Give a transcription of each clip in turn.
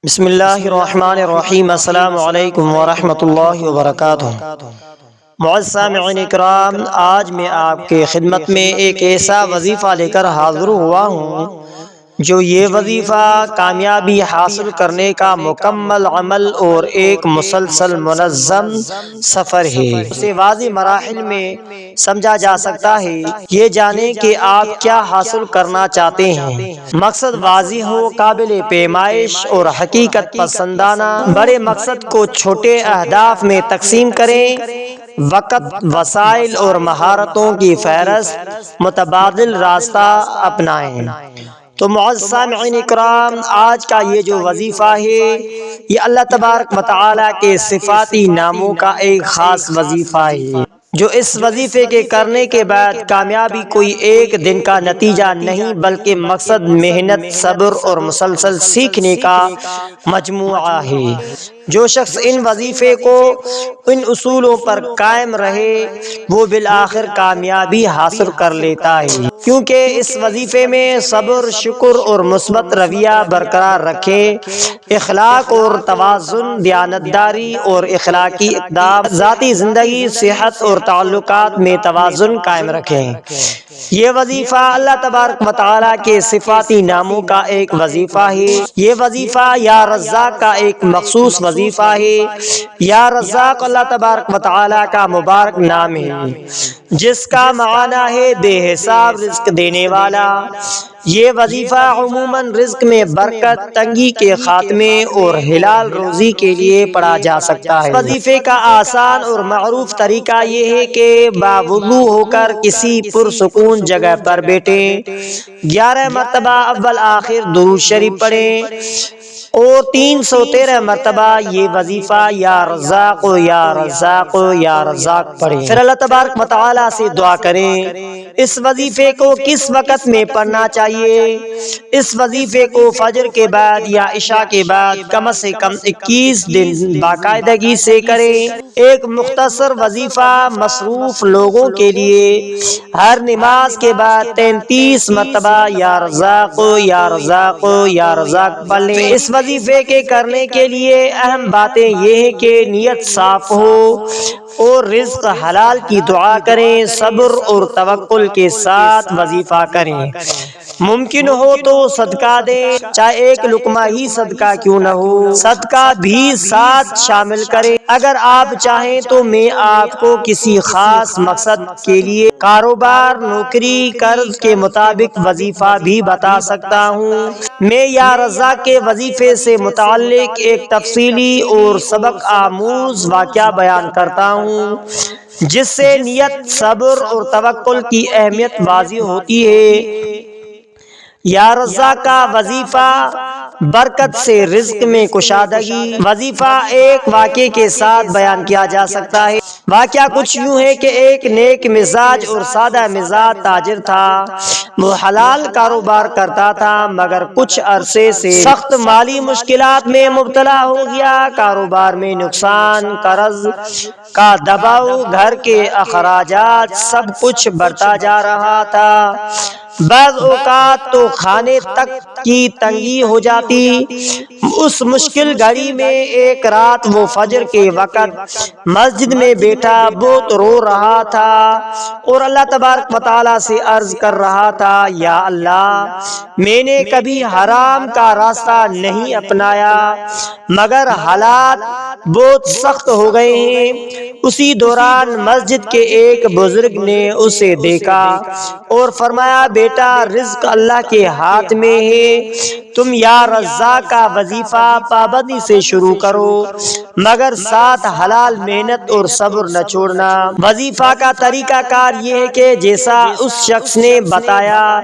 بسم اللہ الرحمن الرحیم۔ السلام علیکم ورحمۃ اللہ وبرکاتہ۔ معزز سامعین اکرام، آج میں آپ کے خدمت میں ایک ایسا وظیفہ لے کر حاضر ہوا ہوں جو یہ وظیفہ کامیابی حاصل کرنے کا مکمل عمل اور ایک مسلسل منظم سفر ہے۔ اسے واضح مراحل میں سمجھا جا سکتا ہے۔ یہ جانیں کہ آپ کیا حاصل کرنا چاہتے ہیں۔ مقصد واضح ہو، قابل پیمائش اور حقیقت پسندانہ۔ بڑے مقصد کو چھوٹے اہداف میں تقسیم کریں۔ وقت، وسائل اور مہارتوں کی فہرست، متبادل راستہ اپنائیں۔ تو معزز سامعین اکرام، آج کا یہ جو وظیفہ ہے یہ اللہ تبارک و تعالیٰ کے صفاتی ناموں کا ایک خاص وظیفہ ہے، جو اس وظیفے کے کرنے کے بعد کامیابی کوئی ایک دن کا نتیجہ نہیں بلکہ مقصد محنت، صبر اور مسلسل سیکھنے کا مجموعہ ہے۔ جو شخص ان وظیفے کو ان اصولوں پر قائم رہے وہ بالآخر کامیابی حاصل کر لیتا ہے، کیونکہ اس وظیفے میں صبر، شکر اور مثبت رویہ برقرار رکھیں، اخلاق اور توازن، دیانتداری اور اخلاقی اقدام، ذاتی زندگی، صحت اور تعلقات میں توازن قائم رکھیں۔ یہ وظیفہ اللہ تبارک و تعالیٰ کے صفاتی ناموں کا ایک وظیفہ ہے۔ یہ وظیفہ یا رزاق کا ایک مخصوص وظیفہ ہے۔ یا رزاق اللہ تبارک و تعالیٰ کا مبارک نام ہے، جس کا معنی ہے بے حساب رزق دینے والا۔ یہ وظیفہ عموماً رزق میں برکت، تنگی کے خاتمے اور حلال روزی کے لیے پڑھا جا سکتا ہے۔ وظیفے کا آسان اور معروف طریقہ یہ ہے کہ باوضو ہو کر کسی پرسکون جگہ پر بیٹھیں، 11 مرتبہ اول آخر درود شریف پڑھیں اور 313 مرتبہ یہ وظیفہ یا رزاق یا رزاق یا رزاق پڑھیں۔ پھر اللہ تبارک و تعالیٰ سے دعا کریں۔ اس وظیفے کو کس وقت میں پڑھنا چاہیے؟ اس وظیفے کو فجر کے بعد یا عشاء کے بعد کم سے کم 21 دن باقاعدگی سے کریں۔ ایک مختصر وظیفہ مصروف لوگوں کے لیے ہر نماز کے بعد 33 مرتبہ یا رزاق یا رزاق یا رزاق پڑھ لیں۔ اس وظیفے کے کرنے کے لیے اہم باتیں یہ ہیں کہ نیت صاف ہو اور رزق حلال کی دعا کریں، صبر اور توکل کے ساتھ وظیفہ کریں۔ ممکن ہو تو صدقہ دیں، چاہے ایک لقمہ ہی صدقہ کیوں نہ ہو، صدقہ بھی ساتھ شامل کریں۔ اگر آپ چاہیں تو میں آپ کو کسی خاص مقصد کے لیے کاروبار، نوکری، قرض کے مطابق وظیفہ بھی بتا سکتا ہوں۔ میں یا رزاق کے وظیفے سے متعلق ایک تفصیلی اور سبق آموز واقعہ بیان کرتا ہوں، جس سے نیت، صبر اور توکل کی اہمیت واضح ہوتی ہے۔ یا رزاق کا وظیفہ، برکت سے رزق میں کشادگی۔ وظیفہ ایک واقعے کے ساتھ بیان کیا جا سکتا ہے۔ واقعہ کچھ یوں ہے کہ ایک نیک مزاج اور سادہ مزاج تاجر تھا۔ وہ حلال کاروبار کرتا تھا، مگر کچھ عرصے سے سخت مالی مشکلات میں مبتلا ہو گیا۔ کاروبار میں نقصان، قرض کا دباؤ، گھر کے اخراجات، سب کچھ بڑھتا جا رہا تھا۔ بعض اوقات تو کھانے تک کی تنگی ہو جاتی۔ اس مشکل گھڑی میں ایک رات وہ فجر کے وقت مسجد میں بیٹھا بہت رو رہا تھا اور اللہ تبارک و تعالیٰ سے عرض کر رہا تھا، یا اللہ، میں نے کبھی حرام کا راستہ نہیں اپنایا مگر حالات بہت سخت ہو گئے ہیں۔ اسی دوران مسجد کے ایک بزرگ نے اسے دیکھا اور فرمایا، بیٹا، رزق اللہ کے ہاتھ میں ہے، تم یا رزاق کا وظیفہ پابندی سے شروع کرو، مگر ساتھ حلال محنت اور صبر نہ چھوڑنا۔ وظیفہ کا طریقہ کار یہ ہے کہ جیسا اس شخص نے بتایا،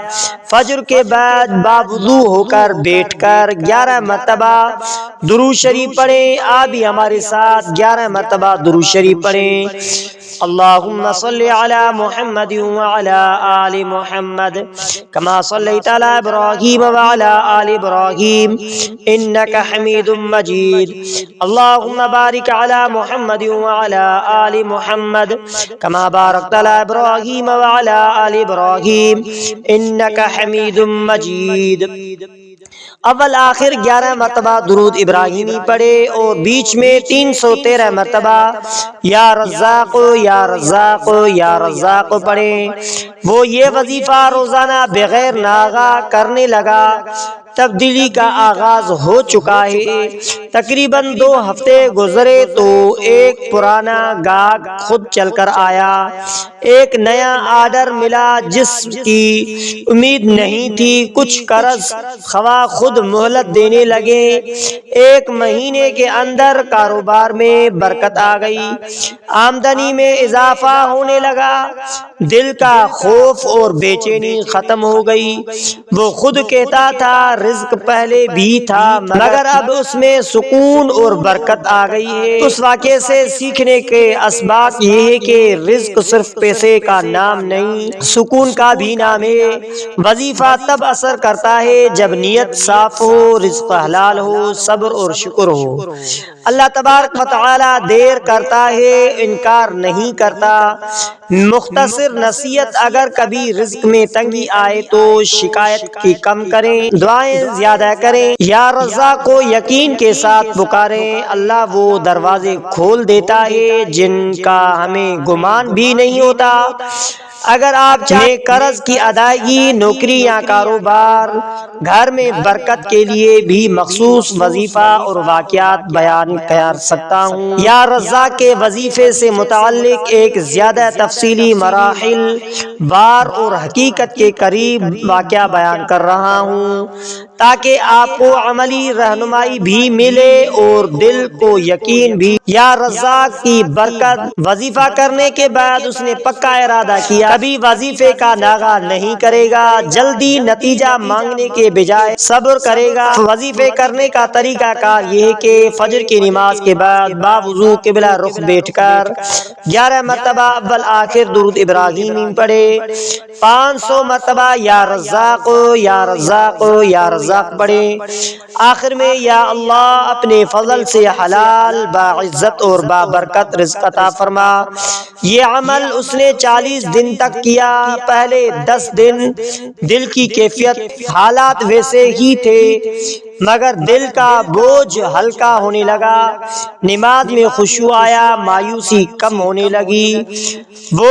فجر کے بعد باوضو ہو کر بیٹھ کر 11 مرتبہ درود شریف پڑھیں۔ آپ بھی ہمارے ساتھ 11 مرتبہ درود شریف پڑھیں۔ اللہم صلی علی محمد وعلی آل محمد کما صلیت علی ابراہیم وعلی آل ابراہیم انک حمید مجید۔ اللہم بارک علی محمد وعلی آل محمد کما بارکت علی ابراہیم وعلی آل ابراہیم انک حمید مجید۔ اول آخر 11 مرتبہ درود ابراہیمی پڑھے اور بیچ میں 313 مرتبہ یا رزاق یا رزاق یا رزاق پڑھے۔ وہ یہ وظیفہ روزانہ بغیر ناغہ کرنے لگا۔ تبدیلی کا آغاز ہو چکا ہے۔ تقریباً 2 ہفتے گزرے تو ایک پرانا گاہک خود چل کر آیا۔ ایک نیا آرڈر ملا جس کی امید نہیں تھی۔ کچھ قرض خواہ خود مہلت دینے لگے۔ 1 مہینے کے اندر کاروبار میں برکت آ گئی، آمدنی میں اضافہ ہونے لگا، دل کا خوف اور بے چینی ختم ہو گئی۔ وہ خود کہتا تھا رزق پہلے بھی تھا مگر اب اس میں سکون اور برکت آ گئی ہے۔ اس واقعے سے سیکھنے کے اسباق یہ ہے کہ رزق صرف پیسے کا نام نہیں، سکون کا بھی نام ہے۔ وظیفہ تب اثر کرتا ہے جب نیت صاف ہو، رزق حلال ہو، صبر اور شکر ہو۔ اللہ تبارک و تعالی دیر کرتا ہے، انکار نہیں کرتا۔ مختصر نصیحت، اگر کبھی رزق میں تنگی آئے تو شکایت کی کم کریں، دعائیں زیادہ کریں، یا رزاق کو یقین کے ساتھ پکاریں۔ اللہ وہ دروازے کھول دیتا ہے جن کا ہمیں گمان بھی نہیں ہوتا۔ اگر آپ چاہیں قرض کی ادائیگی، نوکری یا کاروبار، گھر میں برکت کے لیے بھی مخصوص وظیفہ اور واقعات بیان کر سکتا ہوں۔ یا رزاق کے وظیفے سے متعلق ایک زیادہ تفصیلی، مراحل وار اور حقیقت کے قریب واقعہ بیان کر رہا ہوں تاکہ آپ کو عملی رہنمائی بھی ملے اور دل کو یقین بھی۔ یا رزاق کی برکت۔ وظیفہ کرنے کے بعد اس نے پکا ارادہ کیا کبھی وظیفے کا ناغہ نہیں کرے گا، جلدی نتیجہ مانگنے کے بجائے صبر کرے گا۔ وظیفے کرنے کا طریقہ کار یہ ہے کہ فجر کی نماز کے بعد باوضو قبلہ رخ بیٹھ کر 11 مرتبہ اول آخر درود ابراہیمی پڑھے، 500 مرتبہ یا رزاق یا رزاق یا رزاق پڑھے، آخر میں یا اللہ اپنے فضل سے حلال باعزت اور بابرکت رزق عطا فرما۔ یہ عمل اس نے 40 دن تک کیا۔ پہلے 10 دن دل کی کیفیت حالات ویسے ہی تھے مگر دل کا بوجھ ہلکا ہونے لگا، نماز میں خشوع آیا، مایوسی کم ہونے لگی۔ وہ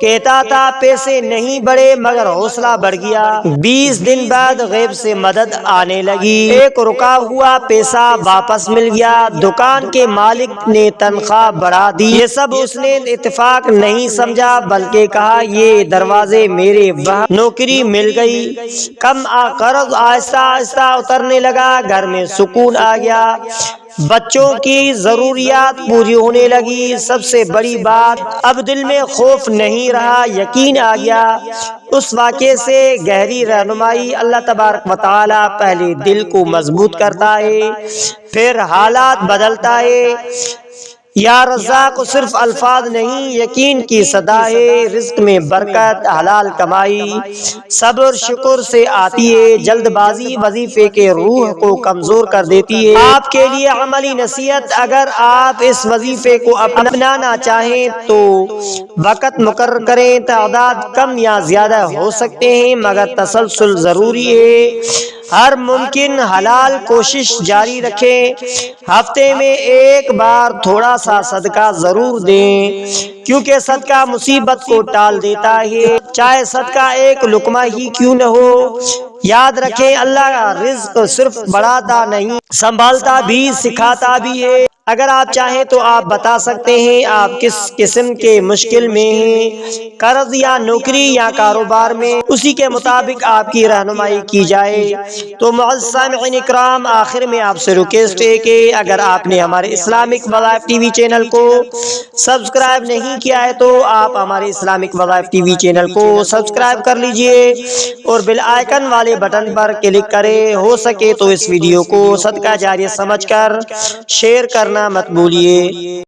کہتا تھا پیسے نہیں بڑھے مگر حوصلہ بڑھ گیا۔ 20 دن بعد غیب سے مدد آنے لگی، ایک رکا ہوا پیسہ واپس مل گیا، دکان کے مالک نے تنخواہ بڑھا دی۔ یہ سب اس نے اتفاق نہیں سمجھا بلکہ کہا یہ دروازے میرے وہاں نوکری مل گئی۔ کم قرض آہستہ آہستہ اترنے لگا، گھر میں سکون آ گیا، بچوں کی ضروریات پوری ہونے لگی۔ سب سے بڑی بات، اب دل میں خوف نہیں رہا، یقین آ گیا۔ اس واقعے سے گہری رہنمائی، اللہ تبارک و تعالی پہلے دل کو مضبوط کرتا ہے پھر حالات بدلتا ہے۔ یا رزاق صرف الفاظ نہیں، یقین کی صدا ہے۔ رزق میں برکت حلال کمائی صبر شکر سے آتی ہے، جلد بازی وظیفے کے روح کو کمزور کر دیتی ہے۔ آپ کے لیے عملی نصیحت، اگر آپ اس وظیفے کو اپنانا چاہیں تو وقت مقرر کریں، تعداد کم یا زیادہ ہو سکتے ہیں مگر تسلسل ضروری ہے۔ ہر ممکن حلال کوشش جاری رکھیں، ہفتے میں ایک بار تھوڑا سا صدقہ ضرور دیں کیونکہ صدقہ مصیبت کو ٹال دیتا ہے، چاہے صدقہ ایک لقمہ ہی کیوں نہ ہو۔ یاد رکھیں اللہ کا رزق صرف بڑھاتا نہیں، سنبھالتا بھی سکھاتا بھی ہے۔ اگر آپ چاہیں تو آپ بتا سکتے ہیں آپ کس قسم کے مشکل میں ہیں، قرض یا نوکری یا کاروبار میں، اسی کے مطابق آپ کی رہنمائی کی جائے۔ تو معزز سامعین اکرام، آخر میں آپ سے ریکویسٹ ہے کہ اگر آپ نے ہمارے اسلامک وظائف ٹی وی چینل کو سبسکرائب نہیں کیا ہے تو آپ ہمارے اسلامک وظائف ٹی وی چینل کو سبسکرائب کر لیجئے اور بیل آئیکن والے بٹن پر کلک کریں۔ ہو سکے تو اس ویڈیو کو صدقہ جاریہ سمجھ کر شیئر کرنا مت بھولیے۔